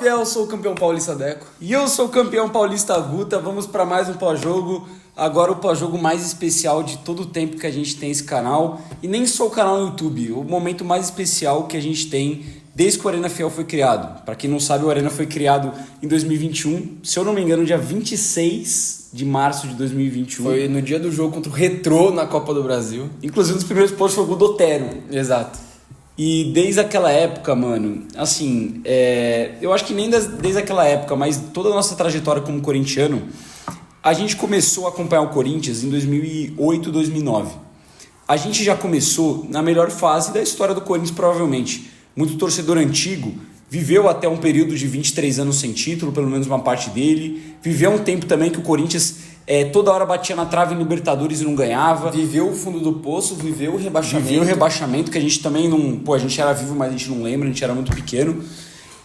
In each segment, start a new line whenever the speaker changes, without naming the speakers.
Fiel, eu sou o campeão paulista Deco.
E eu sou o campeão paulista Guta, vamos para mais um pós-jogo. Agora o pós-jogo mais especial de todo o tempo que a gente tem esse canal. E nem só o canal no YouTube, o momento mais especial que a gente tem desde que o Arena Fiel foi criado. Para quem não sabe, o Arena foi criado em 2021, se eu não me engano, dia 26 de março de 2021.
Foi no dia do jogo contra o Retrô na Copa do Brasil.
Inclusive, um dos primeiros postos foi o gol do Otero.
Exato.
E desde aquela época, mano, assim, eu acho que nem desde aquela época, mas toda a nossa trajetória como corintiano, a gente começou a acompanhar o Corinthians em 2008, 2009. A gente já começou na melhor fase da história do Corinthians, provavelmente. Muito torcedor antigo, viveu até um período de 23 anos sem título, pelo menos uma parte dele. Viveu um tempo também que o Corinthians toda hora batia na trave em Libertadores e não ganhava.
Viveu o fundo do poço, viveu o rebaixamento.
Viveu o rebaixamento, que a gente também não... Pô, a gente era vivo, mas a gente não lembra, a gente era muito pequeno.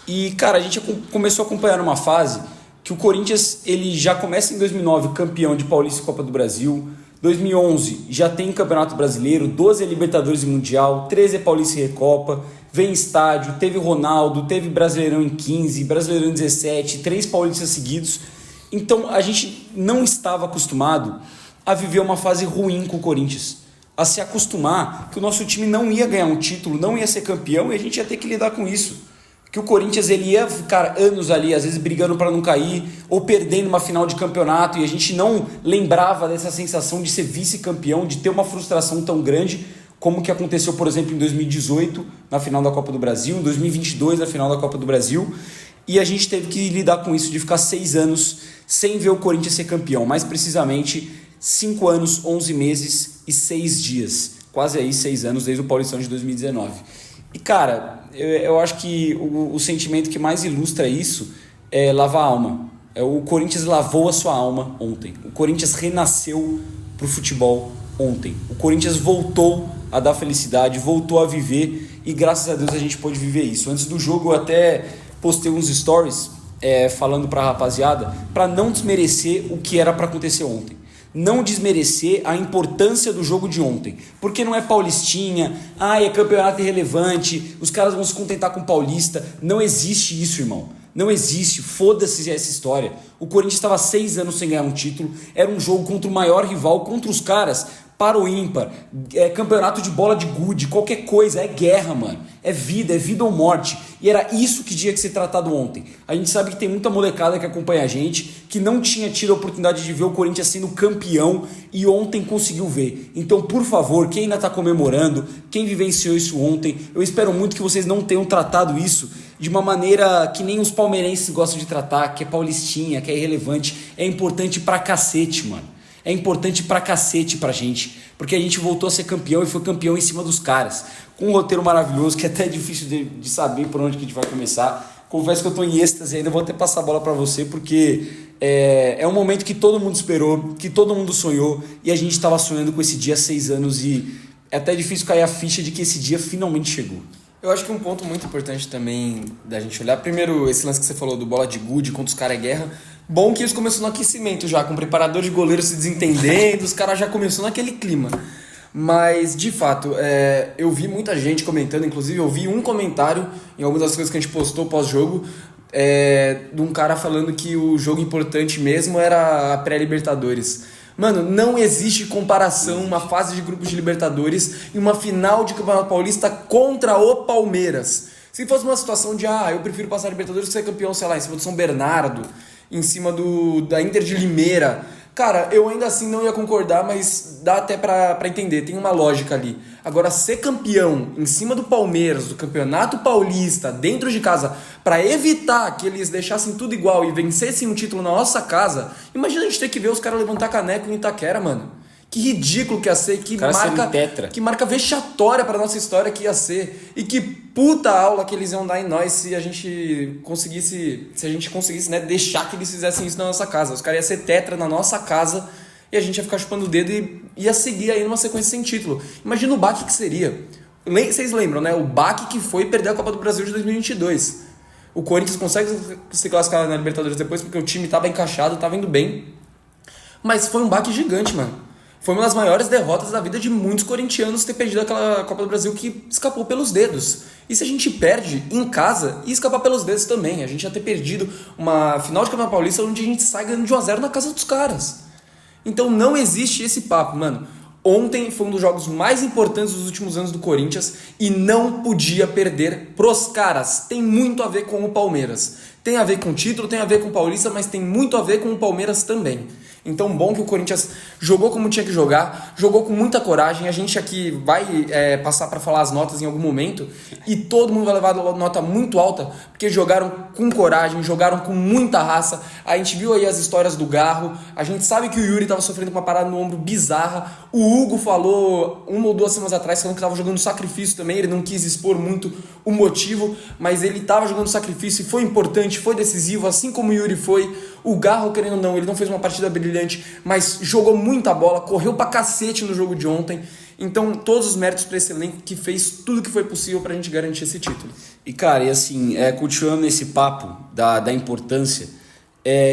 E, cara, a gente começou a acompanhar uma fase que o Corinthians ele já começa em 2009 campeão de Paulista e Copa do Brasil. 2011 já tem Campeonato Brasileiro, 12 é Libertadores e Mundial, 13 é Paulista e Recopa, vem estádio, teve Ronaldo, teve Brasileirão em 15, Brasileirão em 17, 3 Paulistas seguidos. Então a gente não estava acostumado a viver uma fase ruim com o Corinthians, a se acostumar que o nosso time não ia ganhar um título, não ia ser campeão e a gente ia ter que lidar com isso. Que o Corinthians ele ia ficar anos ali, às vezes brigando para não cair, ou perdendo uma final de campeonato, e a gente não lembrava dessa sensação de ser vice-campeão, de ter uma frustração tão grande, como que aconteceu, por exemplo, em 2018, na final da Copa do Brasil, em 2022, na final da Copa do Brasil, e a gente teve que lidar com isso, de ficar 6 anos sem ver o Corinthians ser campeão, mais precisamente 5 anos, 11 meses e 6 dias, quase aí 6 anos desde o Paulistão de 2019. E cara, eu acho que o sentimento que mais ilustra isso é lavar a alma. O Corinthians lavou a sua alma ontem. O Corinthians renasceu pro futebol ontem. O Corinthians voltou a dar felicidade, voltou a viver e graças a Deus a gente pôde viver isso. Antes do jogo eu até postei uns stories falando pra rapaziada para não desmerecer o que era para acontecer ontem. Não desmerecer a importância do jogo de ontem, porque não é paulistinha, é campeonato irrelevante, os caras vão se contentar com paulista. Não existe isso, irmão, não existe, foda-se essa história. O Corinthians estava 6 anos sem ganhar um título, era um jogo contra o maior rival, contra os caras, para o ímpar, campeonato de bola de gude, qualquer coisa, é guerra, mano, é vida ou morte, e era isso que tinha que ser tratado ontem. A gente sabe que tem muita molecada que acompanha a gente, que não tinha tido a oportunidade de ver o Corinthians sendo campeão, e ontem conseguiu ver. Então, por favor, quem ainda está comemorando, quem vivenciou isso ontem, eu espero muito que vocês não tenham tratado isso de uma maneira que nem os palmeirenses gostam de tratar, que é paulistinha, que é irrelevante. É importante pra cacete, mano. É importante pra cacete pra gente, porque a gente voltou a ser campeão e foi campeão em cima dos caras, com um roteiro maravilhoso, que é até difícil de saber por onde que a gente vai começar. Confesso que eu tô em êxtase ainda, vou até passar a bola pra você, porque é um momento que todo mundo esperou, que todo mundo sonhou, e a gente estava sonhando com esse dia há 6 anos, e é até difícil cair a ficha de que esse dia finalmente chegou.
Eu acho que um ponto muito importante também da gente olhar, primeiro esse lance que você falou do bola de gude contra os caras é guerra. Bom que isso começou no aquecimento já, com o preparador de goleiro se desentendendo, os caras já começou naquele clima. Mas, de fato, eu vi muita gente comentando, inclusive eu vi um comentário em algumas das coisas que a gente postou pós-jogo, de um cara falando que o jogo importante mesmo era a pré-Libertadores. Mano, não existe comparação uma fase de grupos de Libertadores e uma final de Campeonato Paulista contra o Palmeiras. Se fosse uma situação de, eu prefiro passar a Libertadores que ser campeão, sei lá, em cima do São Bernardo, em cima da Inter de Limeira, cara, eu ainda assim não ia concordar, mas dá até pra entender, tem uma lógica ali. Agora, ser campeão em cima do Palmeiras, do Campeonato Paulista, dentro de casa, pra evitar que eles deixassem tudo igual e vencessem um título na nossa casa, imagina a gente ter que ver os caras levantar caneco em Itaquera, mano. Que ridículo que ia ser, que marca vexatória pra nossa história que ia ser. E que puta aula que eles iam dar em nós se a gente conseguisse, né, deixar que eles fizessem isso na nossa casa. Os caras iam ser tetra na nossa casa e a gente ia ficar chupando o dedo e ia seguir aí numa sequência sem título. Imagina o baque que seria. Vocês lembram, né? O baque que foi perder a Copa do Brasil de 2022. O Corinthians consegue se classificar na Libertadores depois porque o time tava encaixado, tava indo bem. Mas foi um baque gigante, mano. Foi uma das maiores derrotas da vida de muitos corintianos ter perdido aquela Copa do Brasil que escapou pelos dedos. E se a gente perde em casa, ia escapar pelos dedos também. A gente ia ter perdido uma final de Campeonato Paulista onde a gente sai ganhando de 1-0 na casa dos caras. Então não existe esse papo, mano. Ontem foi um dos jogos mais importantes dos últimos anos do Corinthians e não podia perder pros caras. Tem muito a ver com o Palmeiras. Tem a ver com o título, tem a ver com o Paulista, mas tem muito a ver com o Palmeiras também. Então, bom que o Corinthians jogou como tinha que jogar, jogou com muita coragem. A gente aqui vai passar para falar as notas em algum momento e todo mundo vai levar nota muito alta, porque jogaram com coragem, jogaram com muita raça. A gente viu aí as histórias do Garro, a gente sabe que o Yuri estava sofrendo com uma parada no ombro bizarra. O Hugo falou 1 ou 2 semanas atrás falando que estava jogando sacrifício também, ele não quis expor muito o motivo, mas ele estava jogando sacrifício e foi importante, foi decisivo, assim como o Yuri foi. O Garro, querendo ou não, ele não fez uma partida brilhante, mas jogou muita bola, correu pra cacete no jogo de ontem. Então, todos os méritos pra esse elenco que fez tudo que foi possível pra gente garantir esse título.
E, cara, e assim, continuando nesse papo da importância,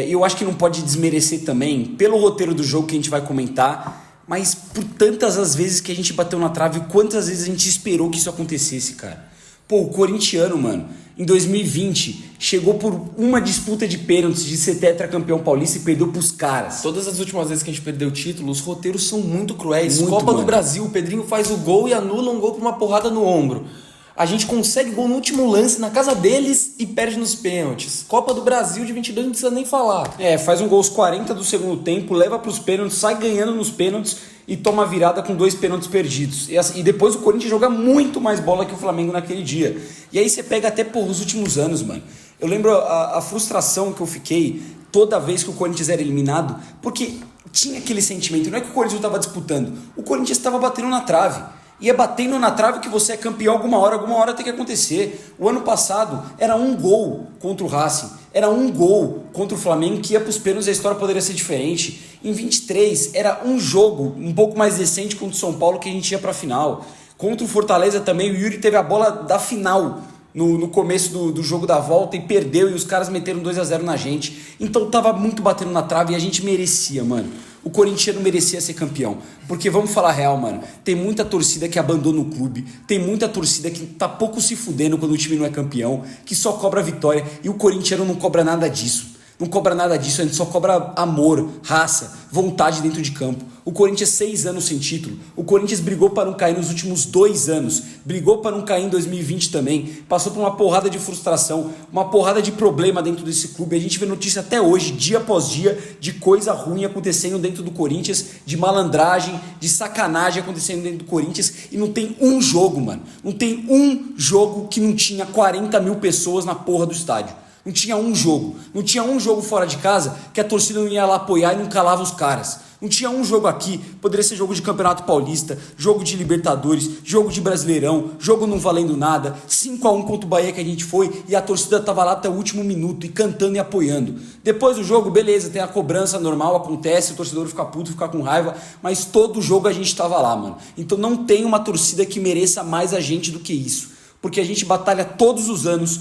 eu acho que não pode desmerecer também, pelo roteiro do jogo que a gente vai comentar, mas por tantas as vezes que a gente bateu na trave, quantas vezes a gente esperou que isso acontecesse, cara. Pô, o corintiano, mano, em 2020, chegou por uma disputa de pênaltis de ser tetracampeão paulista e perdeu pros caras.
Todas as últimas vezes que a gente perdeu o título, os roteiros são muito cruéis.
Muito,
Copa
mano.
do Brasil, o Pedrinho faz o gol e anula um gol por uma porrada no ombro. A gente consegue gol no último lance na casa deles e perde nos pênaltis. Copa do Brasil de 22 não precisa nem falar.
Faz um gol aos 40 do segundo tempo, leva pros pênaltis, sai ganhando nos pênaltis e toma a virada com 2 pênaltis perdidos. E depois o Corinthians joga muito mais bola que o Flamengo naquele dia. E aí você pega até os últimos anos, mano. Eu lembro a frustração que eu fiquei toda vez que o Corinthians era eliminado, porque tinha aquele sentimento, não é que o Corinthians não estava disputando, o Corinthians estava batendo na trave. E é batendo na trave que você é campeão alguma hora tem que acontecer. O ano passado era um gol contra o Racing, era um gol contra o Flamengo que ia para os pênaltis e a história poderia ser diferente. Em 23 era um jogo um pouco mais decente contra o São Paulo que a gente ia para a final. Contra o Fortaleza também, o Yuri teve a bola da final no começo do jogo da volta e perdeu e os caras meteram 2-0 na gente. Então tava muito batendo na trave e a gente merecia, mano. O corintiano merecia ser campeão. Porque vamos falar real, mano. Tem muita torcida que abandona o clube. Tem muita torcida que tá pouco se fudendo quando o time não é campeão. Que só cobra vitória. E o corintiano não cobra nada disso. Não cobra nada disso, a gente só cobra amor, raça, vontade dentro de campo. O Corinthians 6 anos sem título. O Corinthians brigou para não cair nos últimos 2 anos. Brigou para não cair em 2020 também. Passou por uma porrada de frustração, uma porrada de problema dentro desse clube. A gente vê notícia até hoje, dia após dia, de coisa ruim acontecendo dentro do Corinthians, de malandragem, de sacanagem acontecendo dentro do Corinthians. E não tem um jogo, mano. Não tem um jogo que não tinha 40 mil pessoas na porra do estádio. Não tinha um jogo. Não tinha um jogo fora de casa que a torcida não ia lá apoiar e não calava os caras. Não tinha um jogo aqui. Poderia ser jogo de Campeonato Paulista, jogo de Libertadores, jogo de Brasileirão, jogo não valendo nada. 5-1 contra o Bahia que a gente foi e a torcida tava lá até o último minuto e cantando e apoiando. Depois do jogo, beleza, tem a cobrança normal, acontece, o torcedor fica puto, fica com raiva, mas todo jogo a gente tava lá, mano. Então não tem uma torcida que mereça mais a gente do que isso. Porque a gente batalha todos os anos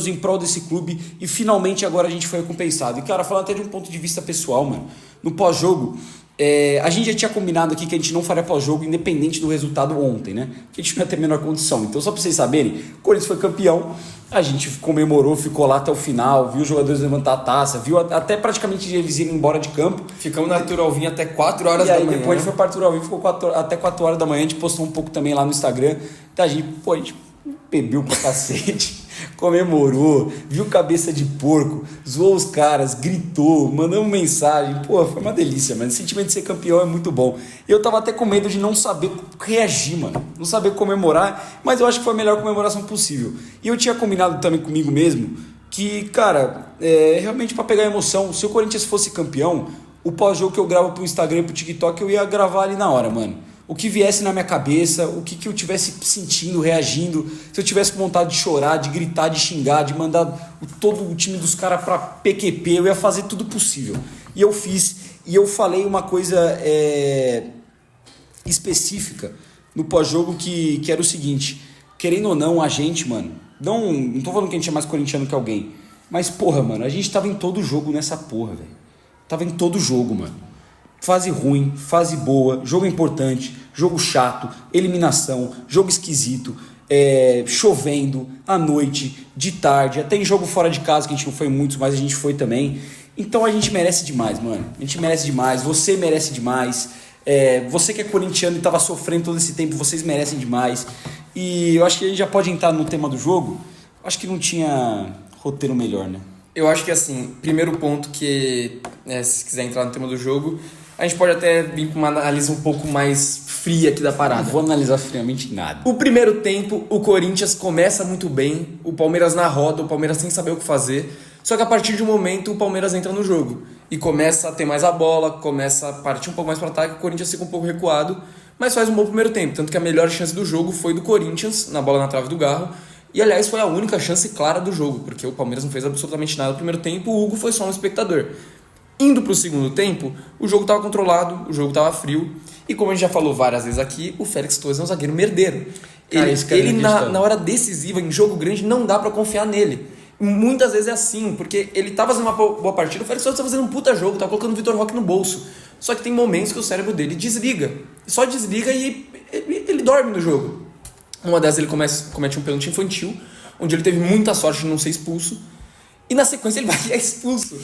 em prol desse clube e finalmente agora a gente foi recompensado. E cara, falando até de um ponto de vista pessoal, mano, no pós-jogo, a gente já tinha combinado aqui que a gente não faria pós-jogo independente do resultado ontem, né? Que a gente não ia ter a menor condição. Então só pra vocês saberem, o Corinthians foi campeão, a gente comemorou, ficou lá até o final, viu os jogadores levantar a taça, viu até praticamente eles irem embora de campo.
Ficamos na Arthur Alvim até 4 horas da manhã.
E aí depois a gente foi pra Arthur Alvim, ficou até 4 horas da manhã, a gente postou um pouco também lá no Instagram. Então a gente bebeu pra cacete, comemorou, viu cabeça de porco, zoou os caras, gritou, mandamos mensagem. Pô, foi uma delícia, mano. O sentimento de ser campeão é muito bom. E eu tava até com medo de não saber reagir, mano. Não saber comemorar, mas eu acho que foi a melhor comemoração possível. E eu tinha combinado também comigo mesmo que, cara, realmente pra pegar emoção, se o Corinthians fosse campeão, o pós-jogo que eu gravo pro Instagram e pro TikTok, eu ia gravar ali na hora, mano. O que viesse na minha cabeça, o que eu tivesse sentindo, reagindo, se eu tivesse com vontade de chorar, de gritar, de xingar, de mandar todo o time dos caras pra PQP, eu ia fazer tudo possível. E eu fiz, e eu falei uma coisa específica no pós-jogo que era o seguinte, querendo ou não, a gente, mano, não tô falando que a gente é mais corintiano que alguém, mas porra, mano, a gente tava em todo jogo nessa porra, velho. Tava em todo jogo, mano. fase ruim, fase boa, jogo importante, jogo chato, eliminação, jogo esquisito, chovendo, à noite, de tarde, até em jogo fora de casa, que a gente não foi muitos, mas a gente foi também. Então a gente merece demais, mano. A gente merece demais, você merece demais. Você que é corintiano e tava sofrendo todo esse tempo, vocês merecem demais. E eu acho que a gente já pode entrar no tema do jogo. Acho que não tinha roteiro melhor, né?
Eu acho que assim, primeiro ponto que, se quiser entrar no tema do jogo, a gente pode até vir com uma análise um pouco mais fria aqui da parada.
Não vou analisar friamente nada.
O primeiro tempo, o Corinthians começa muito bem, o Palmeiras na roda, o Palmeiras sem saber o que fazer, só que a partir de um momento o Palmeiras entra no jogo e começa a ter mais a bola, começa a partir um pouco mais para ataque, o Corinthians fica um pouco recuado, mas faz um bom primeiro tempo, tanto que a melhor chance do jogo foi do Corinthians, na bola na trave do Garro, e aliás foi a única chance clara do jogo, porque o Palmeiras não fez absolutamente nada no primeiro tempo, o Hugo foi só um espectador. Indo para o segundo tempo, o jogo estava controlado, o jogo estava frio, e como a gente já falou várias vezes aqui, o Félix Torres é um zagueiro merdeiro. Ele na hora decisiva, em jogo grande, não dá para confiar nele. Muitas vezes é assim, porque ele tá fazendo uma boa partida, o Félix Torres tá fazendo um puta jogo, tá colocando o Vitor Roque no bolso. Só que tem momentos que o cérebro dele desliga. Só desliga e ele dorme no jogo. Uma dessas ele comete um pênalti infantil, onde ele teve muita sorte de não ser expulso. E na sequência ele vai e é expulso.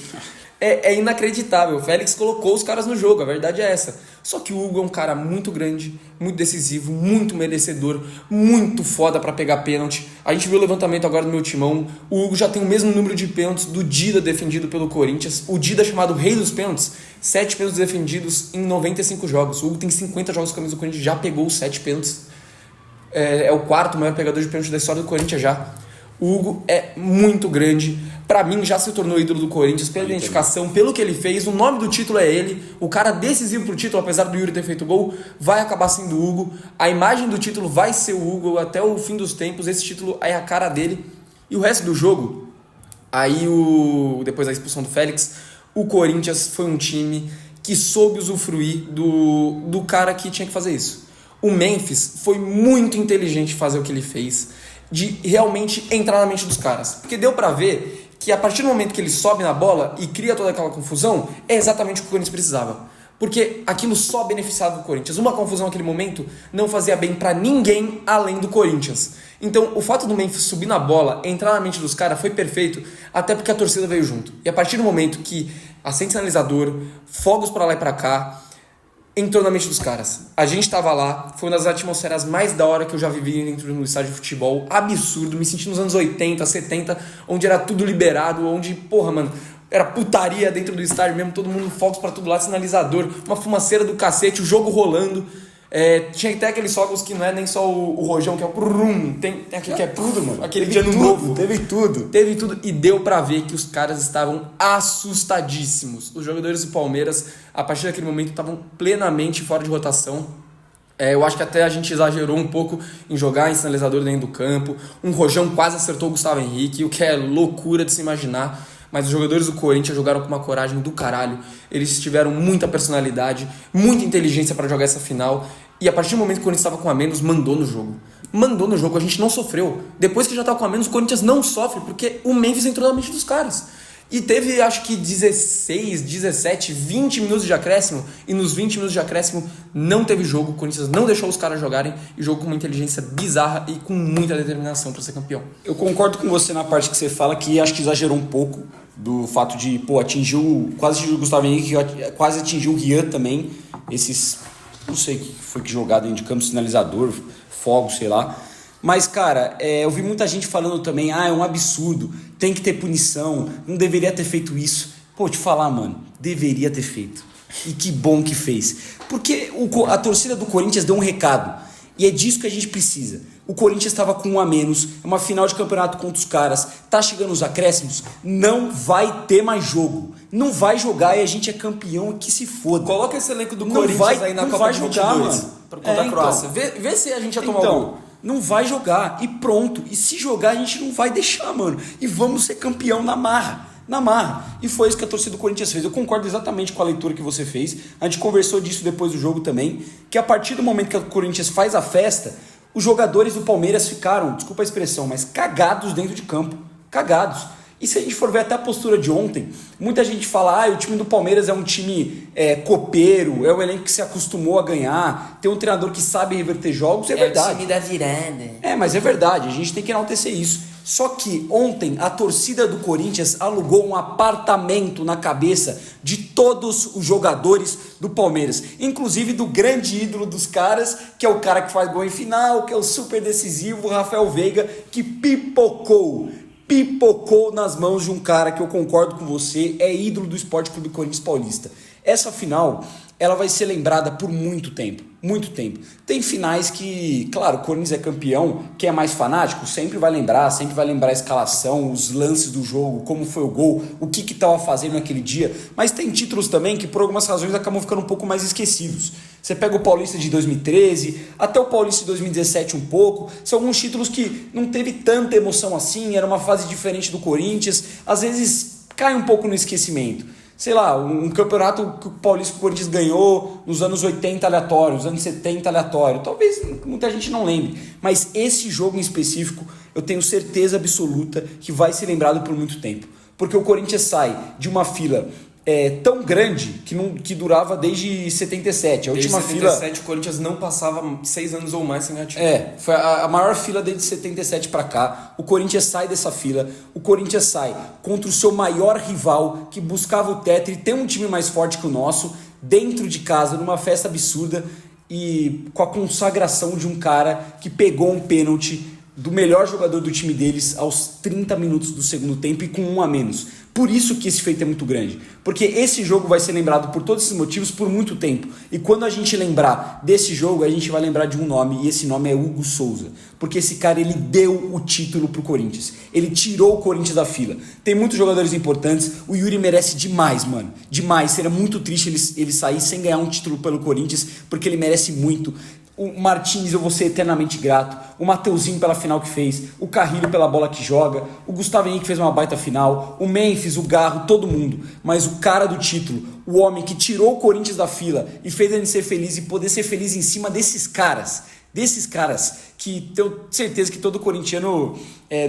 É inacreditável. O Félix colocou os caras no jogo, a verdade é essa. Só que o Hugo é um cara muito grande, muito decisivo, muito merecedor, muito foda pra pegar pênalti. A gente viu o levantamento agora no meu timão. O Hugo já tem o mesmo número de pênaltis do Dida defendido pelo Corinthians. O Dida é chamado rei dos pênaltis. 7 pênaltis defendidos em 95 jogos. O Hugo tem 50 jogos com a camisa do Corinthians, já pegou os 7 pênaltis. É o quarto maior pegador de pênalti da história do Corinthians já. O Hugo é muito grande. Pra mim, já se tornou ídolo do Corinthians pela identificação, pelo que ele fez. O nome do título é ele. O cara decisivo pro título, apesar do Yuri ter feito gol, vai acabar sendo o Hugo. A imagem do título vai ser o Hugo até o fim dos tempos. Esse título é a cara dele. E o resto do jogo, depois da expulsão do Félix, o Corinthians foi um time que soube usufruir do cara que tinha que fazer isso. O Memphis foi muito inteligente fazer o que ele fez, de realmente entrar na mente dos caras. Porque deu pra ver que a partir do momento que ele sobe na bola e cria toda aquela confusão, é exatamente o que o Corinthians precisava. Porque aquilo só beneficiava o Corinthians. Uma confusão naquele momento não fazia bem pra ninguém além do Corinthians. Então, o fato do Memphis subir na bola, entrar na mente dos caras, foi perfeito, até porque a torcida veio junto. E a partir do momento que acende sinalizador, fogos pra lá e pra cá, entrou na mente dos caras. A gente tava lá, foi uma das atmosferas mais da hora que eu já vivi dentro do estádio de futebol. Absurdo, me senti nos anos 80, 70, onde era tudo liberado, onde, porra, mano, era putaria dentro do estádio mesmo, todo mundo, fogos pra todo lado, sinalizador, uma fumaceira do cacete, o jogo rolando. Tinha até aqueles fogos que não é nem só o rojão, que é o prum, tem aquele que é tudo, mano. Aquele de ano novo.
Teve tudo
E deu pra ver que os caras estavam assustadíssimos. Os jogadores do Palmeiras, a partir daquele momento, estavam plenamente fora de rotação. Eu acho que até a gente exagerou um pouco em jogar em sinalizador dentro do campo. Um rojão quase acertou o Gustavo Henrique, o que é loucura de se imaginar. Mas os jogadores do Corinthians jogaram com uma coragem do caralho. Eles tiveram muita personalidade, muita inteligência para jogar essa final. E a partir do momento que o Corinthians estava com a menos, mandou no jogo. Mandou no jogo, a gente não sofreu. Depois que já estava com a menos, o Corinthians não sofre, porque o Memphis entrou na mente dos caras. E teve, acho que 16, 17, 20 minutos de acréscimo. E nos 20 minutos de acréscimo não teve jogo. O Corinthians não deixou os caras jogarem. E jogou com uma inteligência bizarra e com muita determinação para ser campeão.
Eu concordo com você na parte que você fala, que acho que exagerou um pouco do fato de, quase atingiu o Gustavo Henrique, quase atingiu o Rian também. Esses, não sei o que foi que jogado dentro de campo, sinalizador, fogo, sei lá. Mas, cara, eu vi muita gente falando também, é um absurdo, tem que ter punição, não deveria ter feito isso. Pô, te falar, mano, deveria ter feito. E que bom que fez. Porque a torcida do Corinthians deu um recado. E é disso que a gente precisa. O Corinthians estava com 1 a menos, é uma final de campeonato contra os caras, tá chegando os acréscimos, não vai ter mais jogo. Não vai jogar e a gente é campeão e que se foda.
Coloca esse elenco do Corinthians aí na Copa de 22, mano, contra a Croácia. Vê se a gente já tomou gol.
Não vai jogar e pronto. E se jogar, a gente não vai deixar, mano. E vamos ser campeão na marra. E foi isso que a torcida do Corinthians fez. Eu concordo exatamente com a leitura que você fez. A gente conversou disso depois do jogo também. Que a partir do momento que o Corinthians faz a festa, os jogadores do Palmeiras ficaram, desculpa a expressão, mas cagados dentro de campo. Cagados. E se a gente for ver até a postura de ontem, muita gente fala, o time do Palmeiras é um time copeiro, é um elenco que se acostumou a ganhar, tem um treinador que sabe reverter jogos, é verdade.
É o time da virada.
Mas é verdade, a gente tem que enaltecer isso. Só que ontem a torcida do Corinthians alugou um apartamento na cabeça de todos os jogadores do Palmeiras, inclusive do grande ídolo dos caras, que é o cara que faz gol em final, que é o super decisivo, Rafael Veiga, que pipocou nas mãos de um cara que eu concordo com você, é ídolo do Esporte Clube Corinthians Paulista. Essa final, ela vai ser lembrada por muito tempo. Tem finais que, claro, o Corinthians é campeão, quem é mais fanático sempre vai lembrar a escalação, os lances do jogo, como foi o gol, o que estava fazendo naquele dia, mas tem títulos também que por algumas razões acabam ficando um pouco mais esquecidos. Você pega o Paulista de 2013, até o Paulista de 2017 um pouco, são alguns títulos que não teve tanta emoção assim, era uma fase diferente do Corinthians, às vezes cai um pouco no esquecimento. Sei lá, um campeonato que o Paulista e o Corinthians ganhou nos anos 80 aleatório, nos anos 70 aleatório. Talvez muita gente não lembre, mas esse jogo em específico eu tenho certeza absoluta que vai ser lembrado por muito tempo. Porque o Corinthians sai de uma fila tão grande que durava desde 77.
Desde 77 o Corinthians não passava 6 anos ou mais sem ganhar título.
Foi a maior fila desde 77 para cá. O Corinthians sai dessa fila. O Corinthians sai contra o seu maior rival, que buscava o teto e tem um time mais forte que o nosso, dentro de casa, numa festa absurda e com a consagração de um cara que pegou um pênalti do melhor jogador do time deles aos 30 minutos do segundo tempo e com 1 a menos. Por isso que esse feito é muito grande. Porque esse jogo vai ser lembrado por todos esses motivos por muito tempo. E quando a gente lembrar desse jogo, a gente vai lembrar de um nome, e esse nome é Hugo Souza. Porque esse cara, ele deu o título pro Corinthians. Ele tirou o Corinthians da fila. Tem muitos jogadores importantes. O Yuri merece demais, mano. Demais. Seria muito triste ele sair sem ganhar um título pelo Corinthians, porque ele merece muito. O Martins, eu vou ser eternamente grato. O Mateuzinho pela final que fez. O Carrilho pela bola que joga. O Gustavo Henrique fez uma baita final. O Memphis, o Garro, todo mundo. Mas o cara do título, o homem que tirou o Corinthians da fila e fez ele ser feliz e poder ser feliz em cima desses caras. Que tenho certeza que todo corintiano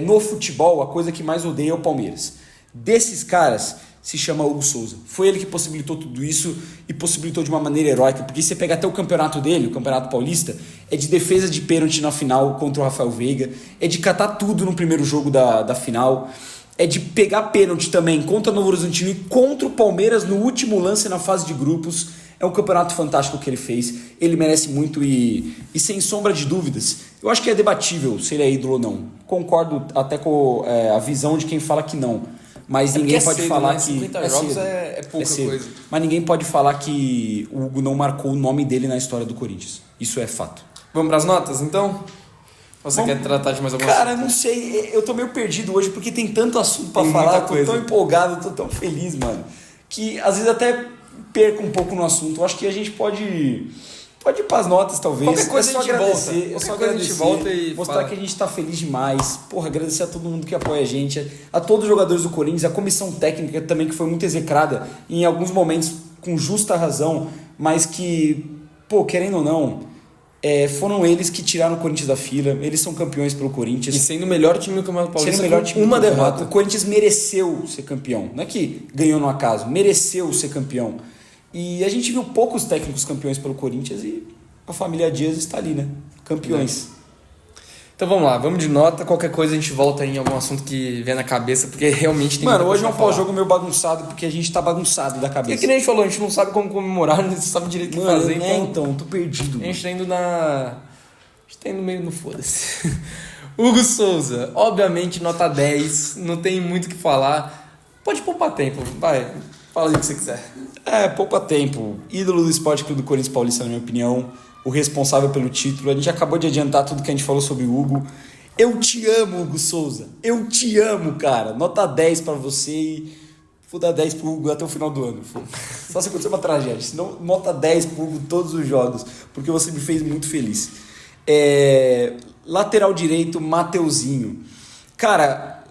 no futebol, a coisa que mais odeia é o Palmeiras. Desses caras se chama Hugo Souza. Foi ele que possibilitou tudo isso e possibilitou de uma maneira heróica, porque você pega até o campeonato dele, o Campeonato Paulista, é de defesa de pênalti na final contra o Rafael Veiga, é de catar tudo no primeiro jogo da final, é de pegar pênalti também contra o Novo Horizontino e contra o Palmeiras no último lance na fase de grupos. É um campeonato fantástico que ele fez, ele merece muito e sem sombra de dúvidas, eu acho que é debatível se ele é ídolo ou não. Concordo até com a visão de quem fala que não. Mas ninguém pode falar que
50 jogos é pouca coisa.
Mas ninguém pode falar que o Hugo não marcou o nome dele na história do Corinthians. Isso é fato.
Vamos para as notas, então? Ou você quer tratar de mais alguma
coisa? Cara, não sei. Eu tô meio perdido hoje porque tem tanto assunto pra falar. Tô tão empolgado, tô tão feliz, mano. Que às vezes até perco um pouco no assunto. Eu acho que a gente pode ir para as notas, talvez.
Qualquer coisa a gente volta.
É só agradecer, a gente volta e mostrar fala que a gente tá feliz demais. Porra, agradecer a todo mundo que apoia a gente, a todos os jogadores do Corinthians, a comissão técnica também, que foi muito execrada em alguns momentos com justa razão, mas que, querendo ou não, foram eles que tiraram o Corinthians da fila. Eles são campeões pelo Corinthians.
E sendo o melhor time do Campeonato Paulista,
uma derrota. O Corinthians mereceu ser campeão. Não é que ganhou no acaso, mereceu ser campeão. E a gente viu poucos técnicos campeões pelo Corinthians e a família Dias está ali, né? Campeões.
Então vamos lá, vamos de nota. Qualquer coisa a gente volta em algum assunto que vem na cabeça, porque realmente tem
muita coisa. Mano, hoje é um pós-jogo meio bagunçado, porque a gente tá bagunçado da cabeça.
É que nem a gente falou, a gente não sabe como comemorar, não sabe direito o que fazer.
Então, tô perdido.
A gente tá indo A gente tá indo meio no foda-se. Hugo Souza, obviamente nota 10, não tem muito o que falar. Pode poupar tempo, vai. Fala o que você quiser.
Poupa tempo. Ídolo do Esporte Clube do Corinthians Paulista, na minha opinião. O responsável pelo título. A gente acabou de adiantar tudo que a gente falou sobre o Hugo. Eu te amo, Hugo Souza. Eu te amo, cara. Nota 10 pra você e vou dar 10 pro Hugo até o final do ano. Só se acontecer uma tragédia. Senão, nota 10 pro Hugo todos os jogos. Porque você me fez muito feliz. Lateral direito, Mateuzinho. Cara,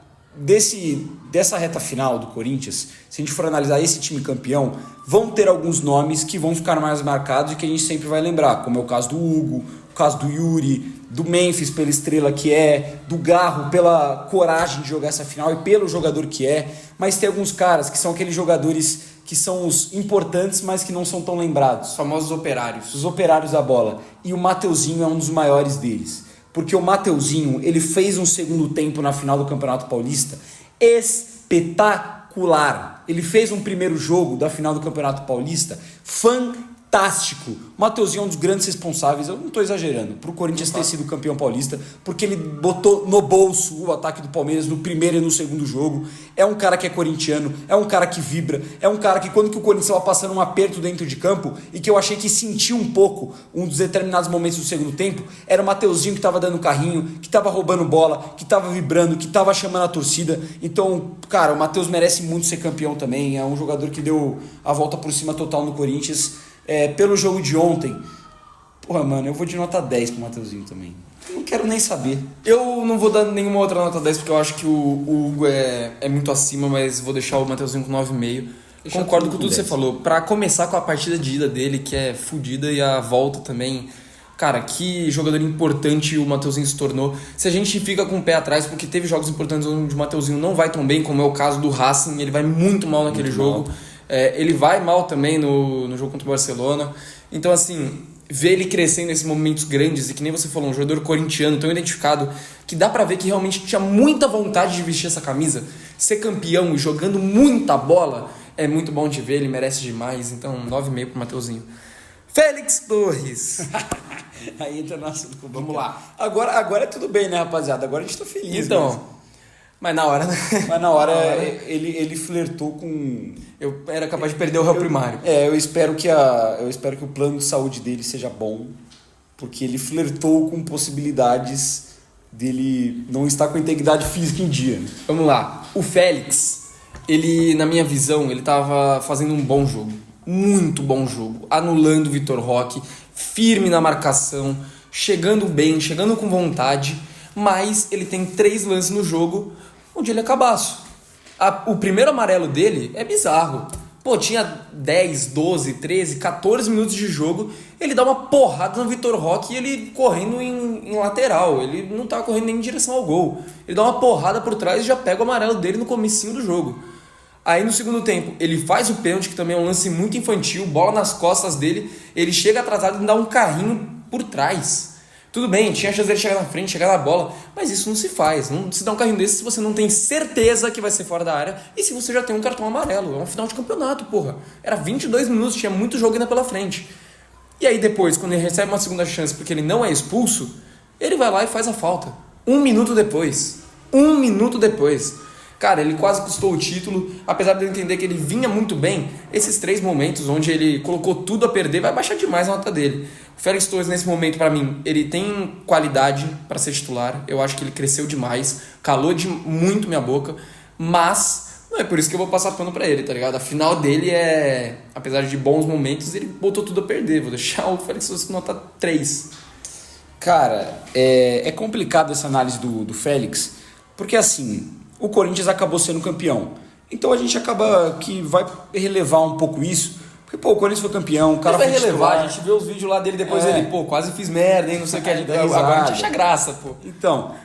dessa reta final do Corinthians, se a gente for analisar esse time campeão, vão ter alguns nomes que vão ficar mais marcados e que a gente sempre vai lembrar, como é o caso do Hugo, o caso do Yuri, do Memphis pela estrela que é, do Garro pela coragem de jogar essa final e pelo jogador que é, mas tem alguns caras que são aqueles jogadores que são os importantes, mas que não são tão lembrados.
Os famosos operários.
Os operários da bola. E o Mateuzinho é um dos maiores deles. Porque o Mateuzinho, ele fez um segundo tempo na final do Campeonato Paulista espetacular. Ele fez um primeiro jogo da final do Campeonato Paulista fantástico. O Mateuzinho é um dos grandes responsáveis, eu não estou exagerando, para o Corinthians ter sido campeão paulista, porque ele botou no bolso o ataque do Palmeiras no primeiro e no segundo jogo. É um cara que é corintiano, é um cara que vibra, é um cara que quando que o Corinthians estava passando um aperto dentro de campo e que eu achei que sentiu um pouco um dos determinados momentos do segundo tempo, era o Mateuzinho que estava dando carrinho, que estava roubando bola, que estava vibrando, que estava chamando a torcida. Então, cara, o Matheus merece muito ser campeão também, é um jogador que deu a volta por cima total no Corinthians. Pelo jogo de ontem, porra, mano, eu vou de nota 10 pro Mateuzinho também. Não quero nem saber.
Eu não vou dar nenhuma outra nota 10 porque eu acho que o Hugo é muito acima, mas vou deixar o Mateuzinho com 9,5. Concordo com tudo que você falou. Pra começar com a partida de ida dele, que é fodida, e a volta também. Cara, que jogador importante o Mateuzinho se tornou. Se a gente fica com o pé atrás, porque teve jogos importantes onde o Mateuzinho não vai tão bem, como é o caso do Racing, ele vai muito mal naquele jogo. Ele vai mal também no jogo contra o Barcelona. Então, assim, ver ele crescendo nesses momentos grandes, e que nem você falou, um jogador corintiano tão identificado, que dá pra ver que realmente tinha muita vontade de vestir essa camisa, ser campeão e jogando muita bola, é muito bom de ver, ele merece demais. Então, 9,5 pro Mateuzinho. Félix Torres.
Aí entra nosso.
Vamos lá.
Agora é tudo bem, né, rapaziada? Agora a gente tá feliz.
Então,
mesmo.
Mas na hora, né?
Mas na hora ele flertou com...
Eu era capaz de perder o réu primário.
Eu espero que o plano de saúde dele seja bom, porque ele flertou com possibilidades dele não estar com a integridade física em dia.
Vamos lá. O Félix, ele, na minha visão, ele tava fazendo um bom jogo. Muito bom jogo. Anulando o Vitor Roque, firme na marcação, chegando bem, chegando com vontade, mas ele tem 3 lances no jogo onde ele é cabaço. O primeiro amarelo dele é bizarro. Pô, tinha 10, 12, 13, 14 minutos de jogo, ele dá uma porrada no Vitor Roque e ele correndo em lateral. Ele não tá correndo nem em direção ao gol. Ele dá uma porrada por trás e já pega o amarelo dele no comecinho do jogo. Aí no segundo tempo, ele faz o pênalti, que também é um lance muito infantil, bola nas costas dele, ele chega atrasado e dá um carrinho por trás. Tudo bem, tinha a chance dele chegar na frente, chegar na bola, mas isso não se faz. Não se dá um carrinho desse se você não tem certeza que vai ser fora da área e se você já tem um cartão amarelo. É um final de campeonato, porra. Era 22 minutos, tinha muito jogo ainda pela frente. E aí depois, quando ele recebe uma segunda chance porque ele não é expulso, ele vai lá e faz a falta. 1 minuto depois. 1 minuto depois. Cara, ele quase custou o título, apesar de eu entender que ele vinha muito bem. Esses 3 momentos onde ele colocou tudo a perder, vai baixar demais a nota dele. O Félix Torres, nesse momento, pra mim, ele tem qualidade pra ser titular. Eu acho que ele cresceu demais, calou muito minha boca, mas não é por isso que eu vou passar pano pra ele, tá ligado? A final dele é, apesar de bons momentos, ele botou tudo a perder. Vou deixar o Félix Torres com nota 3.
Cara, é complicado essa análise do Félix, porque assim... O Corinthians acabou sendo campeão. Então a gente acaba que vai relevar um pouco isso. Porque, pô, o Corinthians foi campeão, o cara
vai
foi
relevar,
titular.
a gente vê os vídeos lá dele depois ele, pô, quase fiz merda, hein, não sei o que. Agora a gente acha graça, pô.
Então,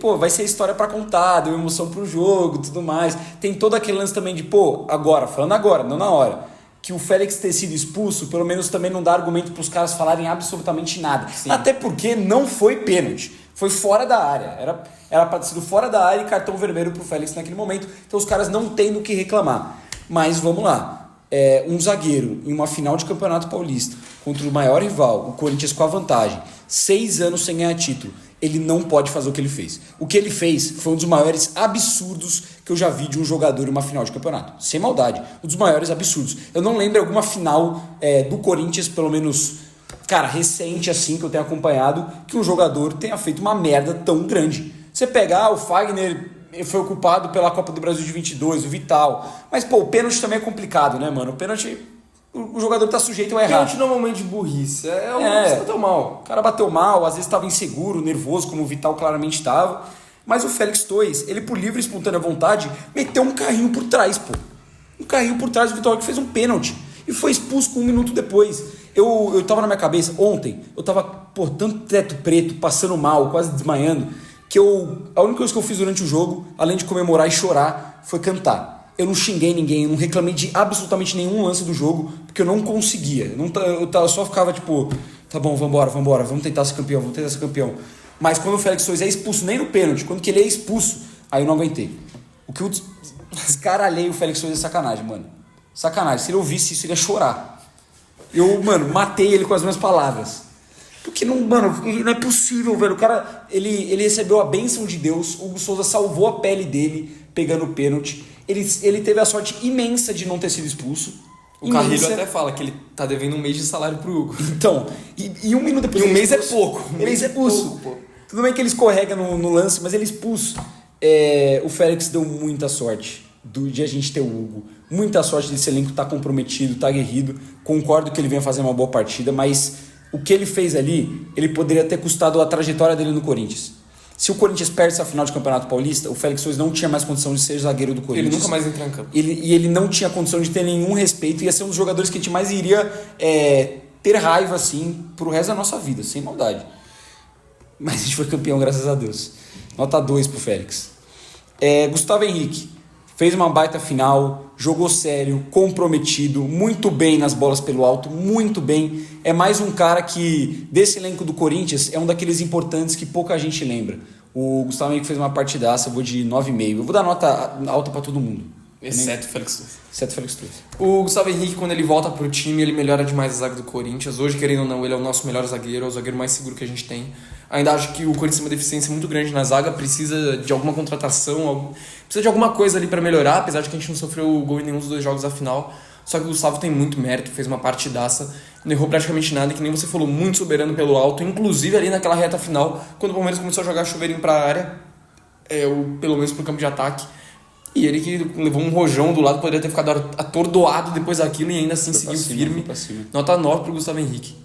pô, vai ser história pra contar, deu emoção pro jogo, tudo mais. Tem todo aquele lance também de, pô, falando agora, não na hora. Que o Félix ter sido expulso, pelo menos também não dá argumento pros caras falarem absolutamente nada. Sim. Até porque não foi pênalti. Foi fora da área. Era pra ter sido fora da área e cartão vermelho pro Félix naquele momento. Então os caras não têm do que reclamar. Mas vamos lá. Um zagueiro em uma final de Campeonato Paulista contra o maior rival, o Corinthians com a vantagem, 6 anos sem ganhar título. Ele não pode fazer o que ele fez. O que ele fez foi um dos maiores absurdos que eu já vi de um jogador em uma final de campeonato. Sem maldade. Um dos maiores absurdos. Eu não lembro alguma final do Corinthians, pelo menos, cara, recente assim, que eu tenho acompanhado, que um jogador tenha feito uma merda tão grande. Você pegar o Fagner, foi o culpado pela Copa do Brasil de 22, o Vital. Mas, pô, o pênalti também é complicado, né, mano? O pênalti... O jogador tá sujeito a errar.
Pênalti normalmente de burrice. Você bateu mal.
O cara bateu mal, às vezes estava inseguro, nervoso, como o Vital claramente estava. Mas o Félix Torres, ele por livre e espontânea vontade, meteu um carrinho por trás, pô. Um carrinho por trás do Vital que fez um pênalti. E foi expulso com 1 minuto depois. Eu tava na minha cabeça, ontem, eu tava pô, tanto teto preto, passando mal, quase desmaiando, que a única coisa que eu fiz durante o jogo, além de comemorar e chorar, foi cantar. Eu não xinguei ninguém, eu não reclamei de absolutamente nenhum lance do jogo, porque eu não conseguia. Eu só ficava tipo, tá bom, vambora, vamos tentar ser campeão. Mas quando o Félix Soares é expulso, nem no pênalti, quando que ele é expulso, aí eu não aguentei. O que eu descaralhei o Félix Soares é sacanagem, mano. Sacanagem. Se ele ouvisse isso, ele ia chorar. Eu, mano, matei ele com as minhas palavras. Porque não, mano, não é possível, velho. O cara, ele recebeu a bênção de Deus. O Hugo Souza salvou a pele dele pegando o pênalti. Ele teve a sorte imensa de não ter sido expulso.
O Carrilho até fala que ele tá devendo um mês de salário pro Hugo.
Então, e um minuto depois.
E um mês é pouco.
Ele é expulso. Tudo bem que ele escorrega no lance, mas ele é expulso. O Félix deu muita sorte de a gente ter o Hugo. Muita sorte desse elenco estar comprometido, estar aguerrido. Concordo que ele venha fazer uma boa partida, mas o que ele fez ali, ele poderia ter custado a trajetória dele no Corinthians. Se o Corinthians perde essa final de Campeonato Paulista, o Félix Soares não tinha mais condição de ser zagueiro do Corinthians.
Ele nunca mais entra em campo.
Ele não tinha condição de ter nenhum respeito. Ia ser um dos jogadores que a gente mais iria ter raiva, assim, pro resto da nossa vida, sem maldade. Mas a gente foi campeão, graças a Deus. Nota 2 pro Félix. Gustavo Henrique fez uma baita final, jogou sério, comprometido, muito bem nas bolas pelo alto, muito bem. É mais um cara que, desse elenco do Corinthians, é um daqueles importantes que pouca gente lembra. O Gustavo Henrique fez uma partidaça, eu vou de 9,5. Eu vou dar nota alta pra todo mundo.
Exceto o Félix Soares.
Exceto o Félix Soares.
O Gustavo Henrique, quando ele volta pro time, ele melhora demais a zaga do Corinthians. Hoje, querendo ou não, ele é o nosso melhor zagueiro, é o zagueiro mais seguro que a gente tem. Ainda acho que o Corinthians tem uma deficiência muito grande na zaga, precisa de alguma contratação, precisa de alguma coisa ali pra melhorar, apesar de que a gente não sofreu gol em nenhum dos 2 jogos da final. Só que o Gustavo tem muito mérito, fez uma partidaça, não errou praticamente nada, que nem você falou, muito soberano pelo alto, inclusive ali naquela reta final, quando o Palmeiras começou a jogar chuveirinho pra área, pelo menos pro campo de ataque. E ele que levou um rojão do lado, poderia ter ficado atordoado depois daquilo e ainda assim seguiu firme. Nota 9 pro Gustavo Henrique.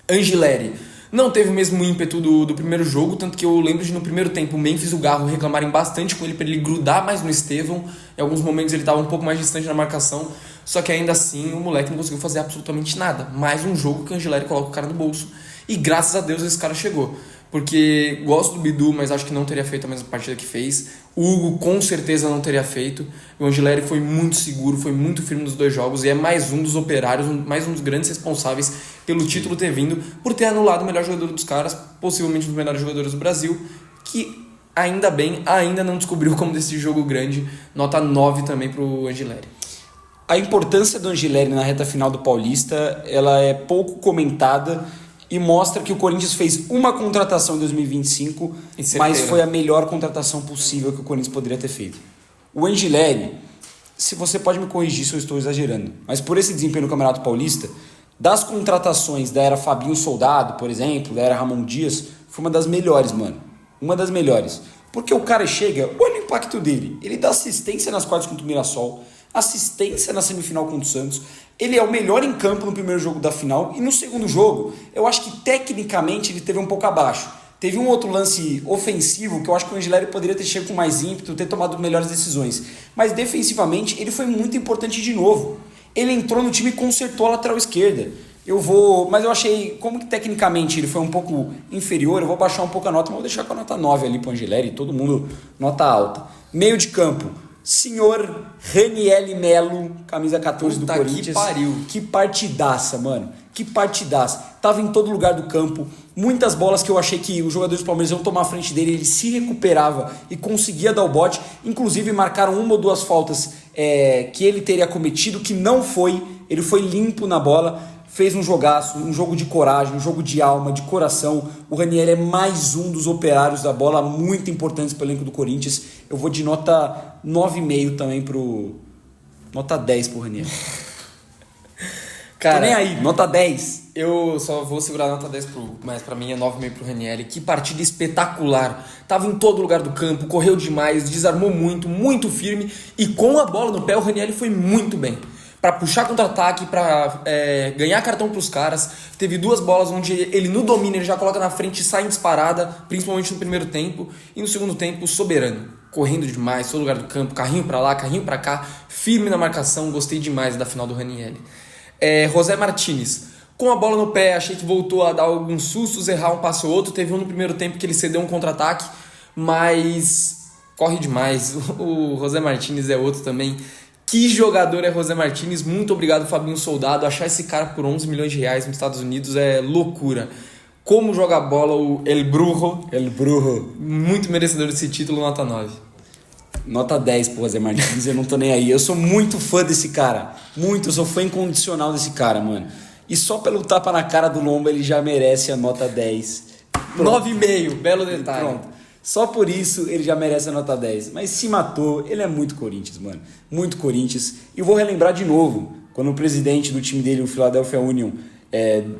Angileri não teve o mesmo ímpeto do primeiro jogo, tanto que eu lembro de no primeiro tempo o Memphis e o Garro reclamarem bastante com ele para ele grudar mais no Estevão. Em alguns momentos ele estava um pouco mais distante na marcação, só que ainda assim o moleque não conseguiu fazer absolutamente nada. Mais um jogo que o Angileri coloca o cara no bolso. E graças a Deus esse cara chegou. Porque gosto do Bidu, mas acho que não teria feito a mesma partida que fez. O Hugo com certeza não teria feito. O Angileri foi muito seguro, foi muito firme nos 2 jogos e é mais um dos operários, mais um dos grandes responsáveis pelo título ter vindo, por ter anulado o melhor jogador dos caras, possivelmente um dos melhores jogadores do Brasil, que ainda bem, ainda não descobriu como desse jogo grande. Nota 9 também pro Angileri.
A importância do Angileri na reta final do Paulista, ela é pouco comentada e mostra que o Corinthians fez uma contratação em 2025, mas foi a melhor contratação possível que o Corinthians poderia ter feito. O Angileri, se você pode me corrigir se eu estou exagerando, mas por esse desempenho no Campeonato Paulista, das contratações da era Fabinho Soldado, por exemplo, da era Ramon Dias, foi uma das melhores, mano. Uma das melhores. Porque o cara chega, olha o impacto dele. Ele dá assistência nas quartas contra o Mirassol, assistência na semifinal contra o Santos. Ele é o melhor em campo no primeiro jogo da final. E no segundo jogo, eu acho que tecnicamente ele teve um pouco abaixo. Teve um outro lance ofensivo que eu acho que o Angileri poderia ter chegado com mais ímpeto, ter tomado melhores decisões. Mas defensivamente ele foi muito importante de novo. Ele entrou no time e consertou a lateral esquerda. Mas eu achei, como que tecnicamente ele foi um pouco inferior, eu vou baixar um pouco a nota, mas vou deixar com a nota 9 ali pro Angileri, todo mundo nota alta. Meio de campo, senhor Raniel Melo, camisa 14 do Corinthians.
Que pariu.
Que partidaça, mano. Que partidaça. Tava em todo lugar do campo. Muitas bolas que eu achei que os jogadores do Palmeiras iam tomar a frente dele, ele se recuperava e conseguia dar o bote. Inclusive marcaram 1 ou 2 faltas que ele teria cometido, que não foi. Ele foi limpo na bola. Fez um jogaço, um jogo de coragem, um jogo de alma, de coração. O Ranieri é mais um dos operários da bola, muito importantes para o elenco do Corinthians. Eu vou de nota 9,5 também pro... Nota 10 pro Ranieri.
Cara,
tô nem aí, nota 10.
Eu só vou segurar a nota 10 mas pra mim é 9,5 pro Ranieri. Que partida espetacular. Tava em todo lugar do campo, correu demais, desarmou muito, muito firme. E com a bola no pé, o Ranieri foi muito bem. Pra puxar contra-ataque, pra ganhar cartão pros caras. Teve 2 bolas onde ele no domínio ele já coloca na frente e sai em disparada, principalmente no primeiro tempo. E no segundo tempo, soberano. Correndo demais, todo lugar do campo, carrinho pra lá, carrinho pra cá. Firme na marcação, gostei demais da final do Ranieri. José Martinez. Com a bola no pé, achei que voltou a dar alguns sustos, errar um passo ou outro. Teve um no primeiro tempo que ele cedeu um contra-ataque, mas corre demais. O José Martínez é outro também. Que jogador é José Martínez? Muito obrigado, Fabinho Soldado. Achar esse cara por 11 milhões de reais nos Estados Unidos é loucura. Como joga bola o El Brujo. Muito merecedor desse título, nota 9.
Nota 10 pro José Martínez, eu não tô nem aí. Eu sou muito fã desse cara. Eu sou fã incondicional desse cara, mano. E só pelo tapa na cara do Lomba ele já merece a nota 10.
9,5, belo detalhe.
Pronto. Só por isso ele já merece a nota 10. Mas se matou, ele é muito Corinthians, mano. Muito Corinthians. E eu vou relembrar de novo, quando o presidente do time dele, o Philadelphia Union,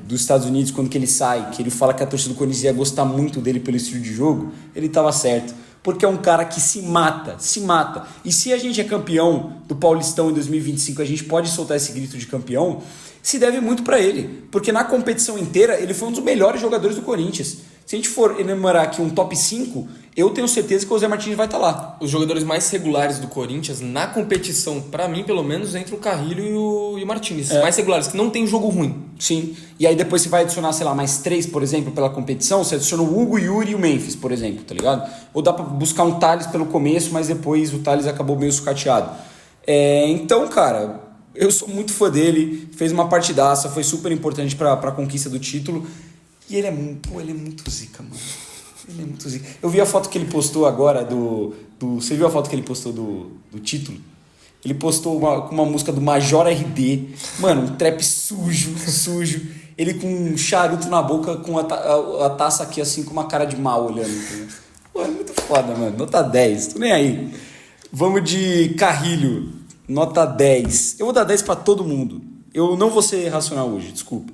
dos Estados Unidos, quando que ele sai, que ele fala que a torcida do Corinthians ia gostar muito dele pelo estilo de jogo, ele tava certo. Porque é um cara que se mata. E se a gente é campeão do Paulistão em 2025, a gente pode soltar esse grito de campeão, se deve muito pra ele. Porque na competição inteira, ele foi um dos melhores jogadores do Corinthians. Se a gente for enumerar aqui um top 5, eu tenho certeza que o José Martínez vai estar lá.
Os jogadores mais regulares do Corinthians, na competição, pra mim, pelo menos, entre o Carrilho e o Martínez. Mais regulares, que não tem jogo ruim.
Sim. E aí depois você vai adicionar, sei lá, mais 3, por exemplo, pela competição. Você adiciona o Hugo, o Yuri e o Memphis, por exemplo, tá ligado? Ou dá pra buscar um Thales pelo começo, mas depois o Thales acabou meio sucateado. Então, cara, eu sou muito fã dele. Fez uma partidaça, foi super importante pra conquista do título. E ele é muito zica, mano. Ele é muito zica. Eu vi a foto que ele postou agora Você viu a foto que ele postou do título? Ele postou com uma música do Major RD. Mano, um trap sujo. Ele com um charuto na boca, com a taça aqui assim, com uma cara de mal olhando. Entendeu? Pô, é muito foda, mano. Nota 10, tô nem aí. Vamos de Carrilho. Nota 10. Eu vou dar 10 pra todo mundo. Eu não vou ser racional hoje, desculpa.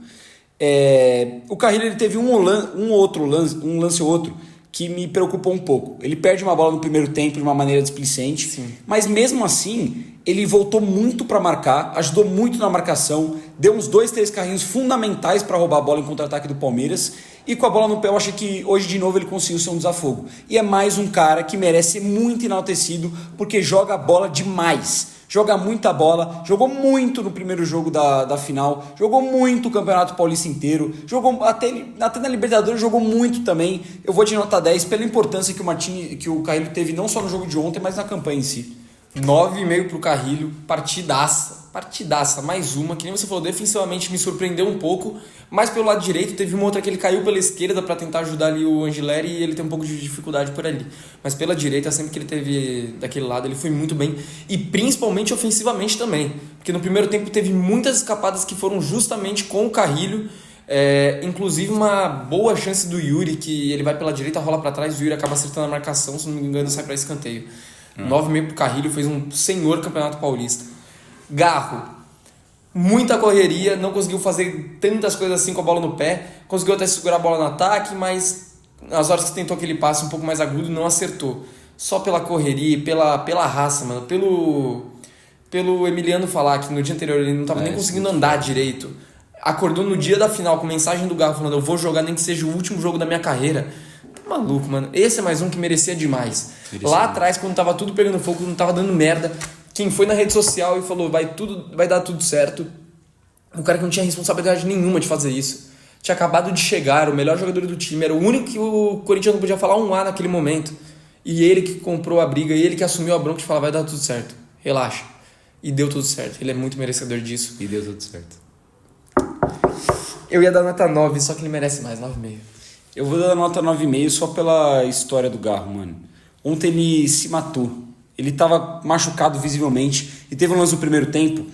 O Carrilho ele teve um lance ou outro que me preocupou um pouco. Ele perde uma bola no primeiro tempo de uma maneira displicente, sim, mas mesmo assim ele voltou muito para marcar, ajudou muito na marcação, deu uns 2, 3 carrinhos fundamentais para roubar a bola em contra-ataque do Palmeiras, e com a bola no pé eu acho que hoje de novo ele conseguiu ser um desafogo. E é mais um cara que merece ser muito enaltecido porque joga a bola demais. Joga muita bola, jogou muito no primeiro jogo da final, jogou muito o Campeonato Paulista inteiro, jogou até na Libertadores, jogou muito também. Eu vou de nota 10 pela importância que o Carrilho teve não só no jogo de ontem, mas na campanha em si.
9,5 pro Carrilho, partidaça, mais uma, que nem você falou, defensivamente me surpreendeu um pouco, mas pelo lado direito teve uma outra que ele caiu pela esquerda para tentar ajudar ali o Angileri e ele tem um pouco de dificuldade por ali, mas pela direita, sempre que ele teve daquele lado, ele foi muito bem, e principalmente ofensivamente também, porque no primeiro tempo teve muitas escapadas que foram justamente com o Carrilho, inclusive uma boa chance do Yuri, que ele vai pela direita, rola para trás, o Yuri acaba acertando a marcação, se não me engano sai para escanteio. 9,5 pro Carrilho, fez um senhor Campeonato Paulista. Garro, muita correria, não conseguiu fazer tantas coisas assim com a bola no pé, conseguiu até segurar a bola no ataque, mas nas horas que tentou aquele passe um pouco mais agudo, não acertou. Só pela correria, pela raça, mano, pelo Emiliano falar que no dia anterior ele não tava nem conseguindo andar direito. Acordou no dia da final com mensagem do Garro falando: eu vou jogar nem que seja o último jogo da minha carreira. Maluco, mano. Esse é mais um que merecia demais. Lá atrás, quando tava tudo pegando fogo, quando tava dando merda, quem foi na rede social e falou vai dar tudo certo, o cara que não tinha responsabilidade nenhuma de fazer isso. Tinha acabado de chegar, o melhor jogador do time, era o único que o Corinthians não podia falar um A naquele momento. E ele que comprou a briga, ele que assumiu a bronca de falar: vai dar tudo certo, relaxa. E deu tudo certo. Ele é muito merecedor disso.
E deu tudo certo.
Eu ia dar nota 9, só que ele merece mais, 9,5.
Eu vou dar nota 9,5 só pela história do Garro, mano. Ontem ele se matou. Ele tava machucado visivelmente. E teve um lance no primeiro tempo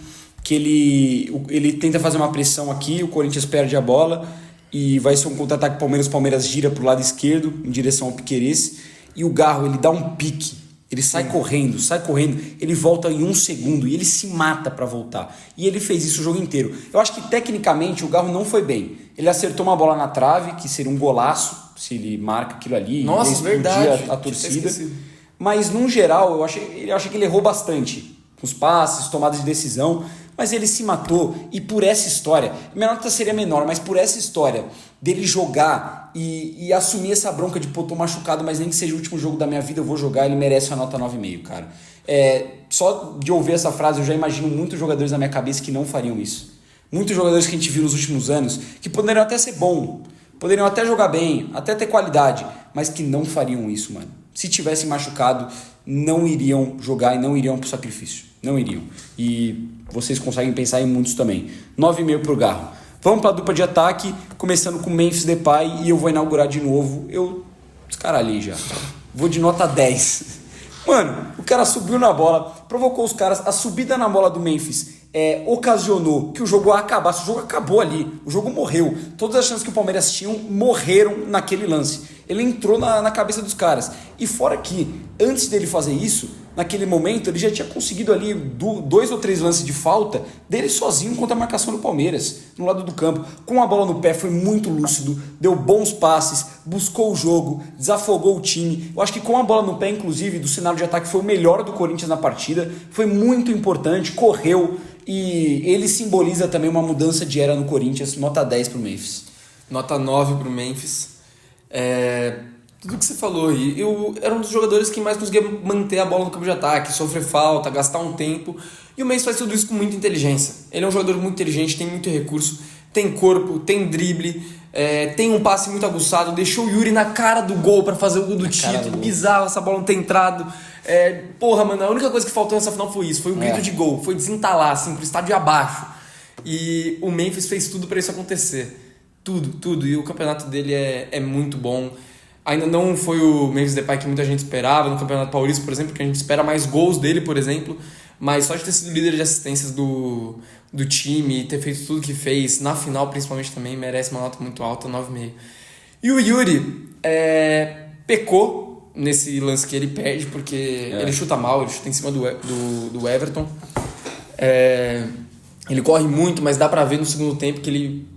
que ele tenta fazer uma pressão aqui, o Corinthians perde a bola e vai ser um contra-ataque Palmeiras. O Palmeiras gira pro lado esquerdo, em direção ao Piquerez. E o Garro, ele dá um pique. Ele sai correndo, ele volta em 1 segundo e ele se mata pra voltar. E ele fez isso o jogo inteiro. Eu acho que tecnicamente o Garro não foi bem. Ele acertou uma bola na trave, que seria um golaço, se ele marca aquilo ali.
Nossa, verdade.
A torcida. Mas, no geral, eu achei que ele errou bastante. Com os passes, tomadas de decisão. Mas ele se matou. E por essa história, minha nota seria menor, mas por essa história dele jogar e assumir essa bronca de, pô, tô machucado, mas nem que seja o último jogo da minha vida, eu vou jogar, ele merece a nota 9,5, cara. Só de ouvir essa frase, eu já imagino muitos jogadores na minha cabeça que não fariam isso. Muitos jogadores que a gente viu nos últimos anos, que poderiam até ser bom, poderiam até jogar bem, até ter qualidade, mas que não fariam isso, mano. Se tivessem machucado, não iriam jogar e não iriam pro sacrifício. Não iriam. E vocês conseguem pensar em muitos também. 9,5 pro Garro. Vamos pra dupla de ataque, começando com Memphis Depay, e eu vou inaugurar de novo. Eu descaralhei já. Vou de nota 10. Mano, o cara subiu na bola, provocou os caras, a subida na bola do Memphis ocasionou que o jogo acabasse. O jogo acabou ali, o jogo morreu. Todas as chances que o Palmeiras tinham morreram naquele lance. Ele entrou na cabeça dos caras. E fora que, antes dele fazer isso, naquele momento, ele já tinha conseguido ali 2 ou 3 lances de falta dele sozinho contra a marcação do Palmeiras, no lado do campo. Com a bola no pé, foi muito lúcido, deu bons passes, buscou o jogo, desafogou o time. Eu acho que com a bola no pé, inclusive, do cenário de ataque, foi o melhor do Corinthians na partida. Foi muito importante, correu, e ele simboliza também uma mudança de era no Corinthians. Nota 10 pro Memphis.
Nota 9 pro Memphis. Tudo que você falou, eu era um dos jogadores que mais conseguia manter a bola no campo de ataque, sofrer falta, gastar um tempo, e o Memphis faz tudo isso com muita inteligência. Ele é um jogador muito inteligente, tem muito recurso, tem corpo, tem drible, tem um passe muito aguçado, deixou o Yuri na cara do gol para fazer o gol do título, bizarro essa bola não ter entrado. Porra, mano, a única coisa que faltou nessa final foi isso, foi o grito de gol, foi desentalar, assim, pro estádio abaixo. E o Memphis fez tudo para isso acontecer. Tudo. E o campeonato dele é muito bom. Ainda não foi o Memphis Depay que muita gente esperava no Campeonato Paulista, por exemplo, que a gente espera mais gols dele, por exemplo. Mas só de ter sido líder de assistências do time e ter feito tudo que fez, na final principalmente também, merece uma nota muito alta, 9,5. E o Yuri pecou nesse lance que ele perde, porque ele chuta mal, ele chuta em cima do Everton. Ele corre muito, mas dá pra ver no segundo tempo que ele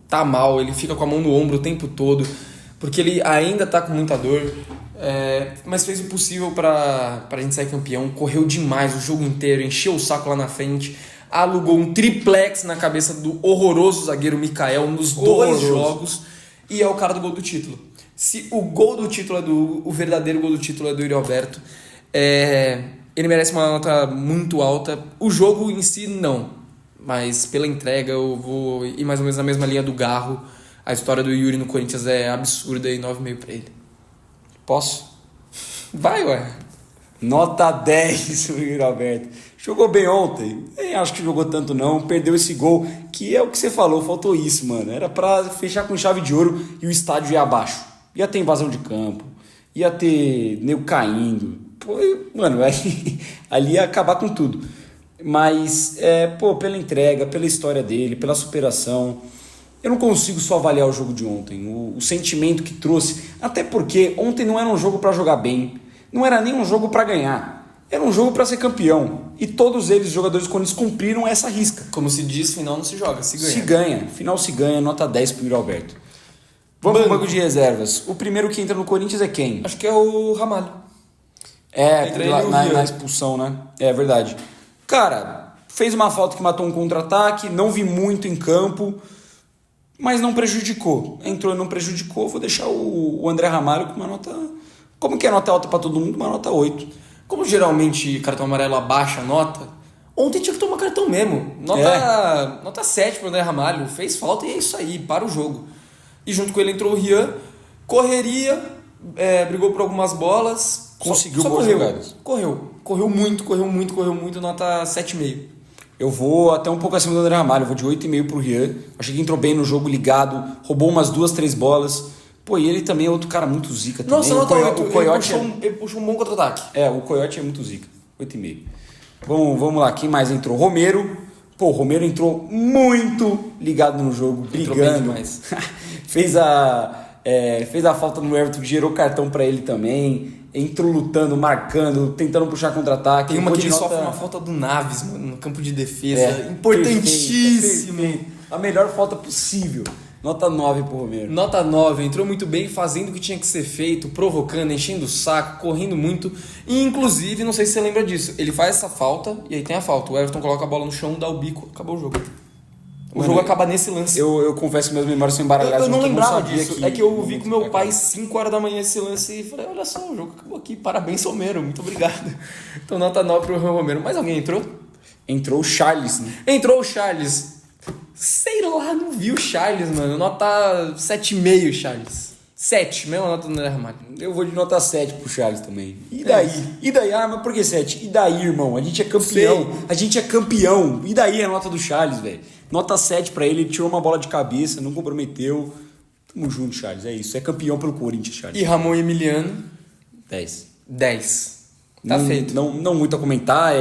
tá mal, ele fica com a mão no ombro o tempo todo, porque ele ainda tá com muita dor, mas fez o possível pra gente sair campeão, correu demais o jogo inteiro, encheu o saco lá na frente, alugou um triplex na cabeça do horroroso zagueiro Mikael nos 2 jogos, e é o cara do gol do título. Se o gol do título o verdadeiro gol do título é do Yuri Alberto, ele merece uma nota muito alta. O jogo em si, não. Mas pela entrega eu vou ir mais ou menos na mesma linha do Garro. A história do Yuri no Corinthians é absurda e 9,5 pra ele.
Posso?
Vai, ué.
Nota 10 pro Yuri Alberto. Jogou bem ontem. Nem acho que jogou tanto não. Perdeu esse gol, que é o que você falou. Faltou isso, mano. Era pra fechar com chave de ouro e o estádio ia abaixo. Ia ter invasão de campo. Ia ter nego caindo. Pô, mano, ali ia acabar com tudo. Mas, pela entrega, pela história dele, pela superação, eu não consigo só avaliar o jogo de ontem, o sentimento que trouxe, até porque ontem não era um jogo para jogar bem, não era nem um jogo para ganhar, era um jogo para ser campeão, e todos eles, jogadores quando eles cumpriram essa risca.
Como se diz, final não se joga, se ganha.
Se ganha, final se ganha, nota 10 pro Yuri Alberto. Vamos pro banco de reservas. O primeiro que entra no Corinthians é quem?
Acho que é o Ramalho.
Na expulsão, né? É verdade. Cara, fez uma falta que matou um contra-ataque, não vi muito em campo, mas não prejudicou. Entrou e não prejudicou, vou deixar o André Ramalho com uma nota... Como que é nota alta pra todo mundo? Uma nota 8.
Como geralmente cartão amarelo abaixa a nota, ontem tinha que tomar cartão mesmo. Nota 7 pro André Ramalho, fez falta e é isso aí, para o jogo. E junto com ele entrou o Rian, correria, brigou por algumas bolas...
Conseguiu boas jogadas.
Correu muito, nota 7,5.
Eu vou até um pouco acima do André Ramalho, eu vou de 8,5 pro Rian. Achei que entrou bem no jogo, ligado, roubou umas 2, 3 bolas. Pô, e ele também é outro cara muito zica também.
Nossa, nota 8, ele puxou um bom contra-ataque.
O Coyote é muito zica, 8,5. Vamos lá, quem mais entrou? Romero. Pô, o Romero entrou muito ligado no jogo, brigando. fez a falta no Everton, que gerou cartão pra ele também. Entrou lutando, marcando, tentando puxar contra-ataque.
Tem uma que ele sofre uma falta do Naves, mano, no campo de defesa. Importantíssimo.
Perfeito. A melhor falta possível. Nota 9 pro Romero.
Nota 9, entrou muito bem, fazendo o que tinha que ser feito, provocando, enchendo o saco, correndo muito. E inclusive, não sei se você lembra disso, ele faz essa falta e aí tem a falta. O Everton coloca a bola no chão, dá o bico, acabou o jogo. O jogo acaba nesse lance.
Eu confesso que meus memórias são embaralhadas.
Eu não lembrava disso. É que eu vi com meu pai 5 horas da manhã esse lance e falei, olha só, o jogo acabou aqui. Parabéns, Romero. Muito obrigado. Então, nota 9 pro Romero. Mais alguém entrou?
Entrou o Charles, né?
Entrou o Charles. Sei lá, não vi o Charles, mano. Nota 7,5, Charles. 7, mesma nota do André Ramalho.
Eu vou de nota 7 pro Charles também. E daí? E daí? Ah, mas por que 7? E daí, irmão? A gente é campeão. A gente é campeão. E daí a nota do Charles, velho? Nota 7 pra ele tirou uma bola de cabeça, não comprometeu. Tamo junto, Charles, é isso. É campeão pelo Corinthians, Charles.
E Ramon e Emiliano?
10.
10. Tá feito.
Não muito a comentar,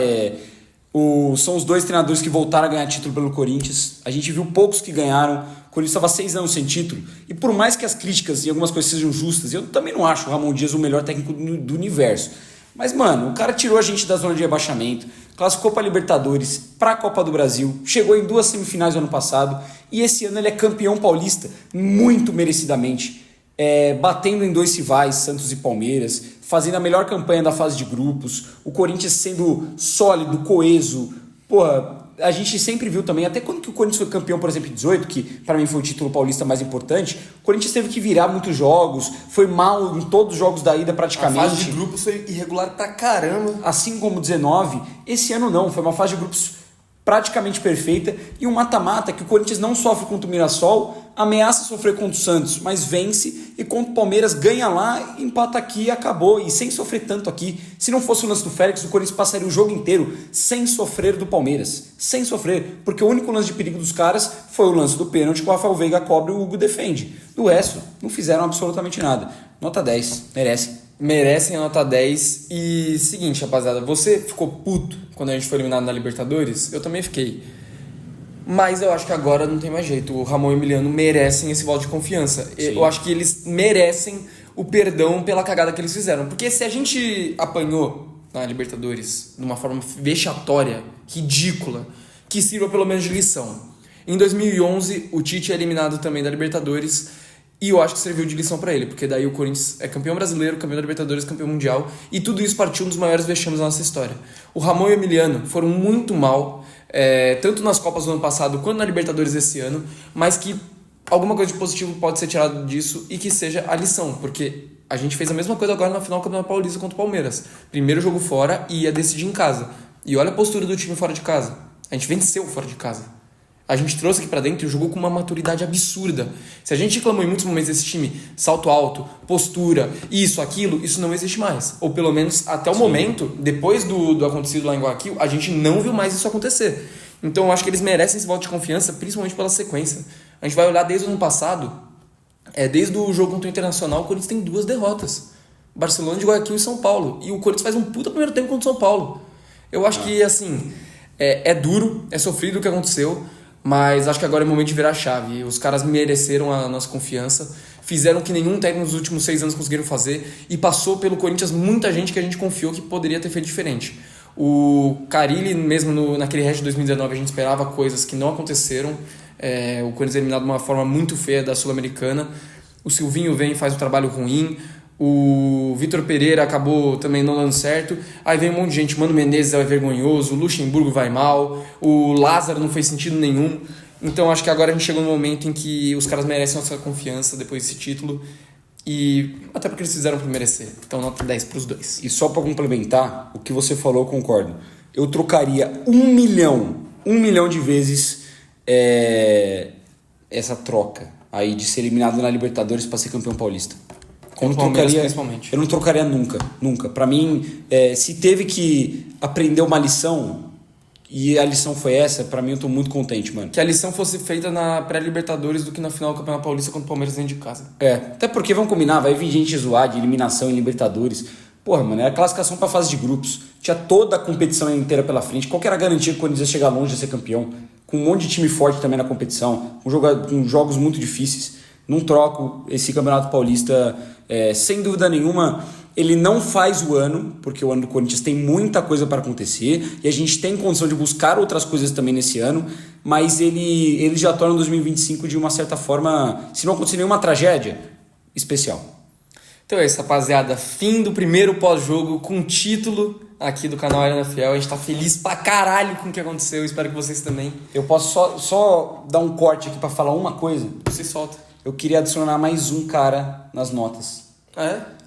são os dois treinadores que voltaram a ganhar título pelo Corinthians. A gente viu poucos que ganharam. O Corinthians estava 6 anos sem título. E por mais que as críticas e algumas coisas sejam justas, eu também não acho o Ramon Dias o melhor técnico do universo. Mas, mano, o cara tirou a gente da zona de rebaixamento, classificou para Libertadores, para a Copa do Brasil, chegou em 2 semifinais no ano passado e esse ano ele é campeão paulista, muito merecidamente, batendo em 2 rivais, Santos e Palmeiras, fazendo a melhor campanha da fase de grupos, o Corinthians sendo sólido, coeso. Porra, a gente sempre viu também, até quando que o Corinthians foi campeão, por exemplo, em 18, que para mim foi o título paulista mais importante, o Corinthians teve que virar muitos jogos, foi mal em todos os jogos da ida praticamente.
A fase de grupos foi irregular pra caramba.
Assim como 19, esse ano não, foi uma fase de grupos praticamente perfeita e um mata-mata que o Corinthians não sofre contra o Mirassol, ameaça sofrer contra o Santos, mas vence e contra o Palmeiras ganha lá, empata aqui e acabou, e sem sofrer tanto aqui. Se não fosse o lance do Félix, o Corinthians passaria o jogo inteiro sem sofrer do Palmeiras, sem sofrer, porque o único lance de perigo dos caras foi o lance do pênalti que o Rafael Veiga cobre e o Hugo defende. Do resto, não fizeram absolutamente nada. Nota 10, merecem
a nota 10. E seguinte, rapaziada, você ficou puto quando a gente foi eliminado na Libertadores? Eu também fiquei. Mas eu acho que agora não tem mais jeito. O Ramon e o Emiliano merecem esse voto de confiança. Sim. Eu acho que eles merecem o perdão pela cagada que eles fizeram. Porque se a gente apanhou na Libertadores de uma forma vexatória, ridícula, que sirva pelo menos de lição. Em 2011, o Tite é eliminado também da Libertadores. E eu acho que serviu de lição pra ele, porque daí o Corinthians é campeão brasileiro, campeão da Libertadores, campeão mundial, e tudo isso partiu um dos maiores vexames da nossa história. O Ramon e o Emiliano foram muito mal, tanto nas Copas do ano passado quanto na Libertadores desse ano, mas que alguma coisa de positivo pode ser tirado disso e que seja a lição, porque a gente fez a mesma coisa agora na final do Campeonato Paulista contra o Palmeiras. Primeiro jogo fora e ia decidir em casa. E olha a postura do time fora de casa. A gente venceu fora de casa. A gente trouxe aqui pra dentro e jogou com uma maturidade absurda. Se a gente reclamou em muitos momentos desse time, salto alto, postura, isso, aquilo, isso não existe mais. Ou pelo menos até o momento, depois do acontecido lá em Guayaquil, a gente não viu mais isso acontecer. Então eu acho que eles merecem esse voto de confiança, principalmente pela sequência. A gente vai olhar desde o ano passado, desde o jogo contra o Internacional, o Corinthians tem 2 derrotas. Barcelona, de Guayaquil e São Paulo. E o Corinthians faz um puta primeiro tempo contra o São Paulo. Eu acho que, assim, é duro, é sofrido o que aconteceu, mas acho que agora é o momento de virar a chave. Os caras mereceram a nossa confiança, fizeram o que nenhum técnico nos últimos 6 anos conseguiram fazer e passou pelo Corinthians muita gente que a gente confiou que poderia ter feito diferente. O Carille, mesmo naquele resto de 2019, a gente esperava coisas que não aconteceram. O Corinthians é eliminado de uma forma muito feia da Sul-Americana. O Silvinho vem e faz um trabalho ruim. O Vitor Pereira acabou também não dando certo. Aí vem um monte de gente. Mano Menezes é vergonhoso, o Luxemburgo vai mal, o Lázaro não fez sentido nenhum. Então acho que agora a gente chegou no momento em que os caras merecem nossa confiança depois desse título. E até porque eles fizeram por merecer. Então nota 10 pros dois.
E só para complementar, o que você falou eu concordo. Eu trocaria 1 milhão de vezes essa troca aí de ser eliminado na Libertadores para ser campeão paulista.
Principalmente.
Eu não trocaria nunca. Para mim, se teve que aprender uma lição e a lição foi essa, para mim eu tô muito contente, mano.
Que a lição fosse feita na pré-Libertadores do que na final do Campeonato Paulista contra o Palmeiras dentro de casa.
Até porque, vamos combinar, vai vir gente zoar de eliminação em Libertadores. Porra, mano, era classificação pra fase de grupos. Tinha toda a competição inteira pela frente. Qual que era a garantia que o Corinthians ia chegar longe de ser campeão? Com um monte de time forte também na competição, com jogos muito difíceis. Não troco esse Campeonato Paulista, sem dúvida nenhuma. Ele não faz o ano, porque o ano do Corinthians tem muita coisa para acontecer e a gente tem condição de buscar outras coisas também nesse ano, mas ele já torna 2025 de uma certa forma, se não acontecer nenhuma tragédia, especial.
Então é isso, rapaziada. Fim do primeiro pós-jogo com título aqui do canal Arena Fiel. A gente tá feliz pra caralho com o que aconteceu. Espero que vocês também.
Eu posso só dar um corte aqui pra falar uma coisa?
Você solta.
Eu queria adicionar mais um cara nas notas.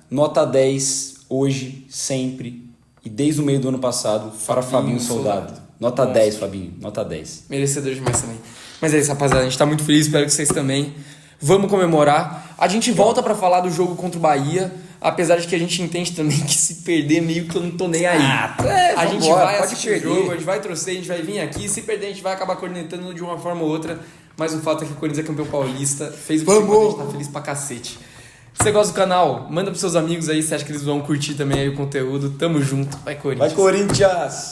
Nota 10, hoje, sempre e desde o meio do ano passado, para Fabinho Soldado. Nota 10, Fabinho. Nota 10.
Merecedor demais também. Mas é isso, rapaziada. A gente tá muito feliz, espero que vocês também. Vamos comemorar. A gente volta pra falar do jogo contra o Bahia, apesar de que a gente entende também que se perder meio que eu não tô nem aí. A gente vai assistir o jogo, a gente vai torcer, a gente vai vir aqui. Se perder, a gente vai acabar cornetando de uma forma ou outra. Mas o fato é que o Corinthians é campeão paulista. Fez o time, a gente tá feliz pra cacete. Se você gosta do canal, manda pros seus amigos aí, você acha que eles vão curtir também aí o conteúdo. Tamo junto. Vai, Corinthians.
Vai, Corinthians!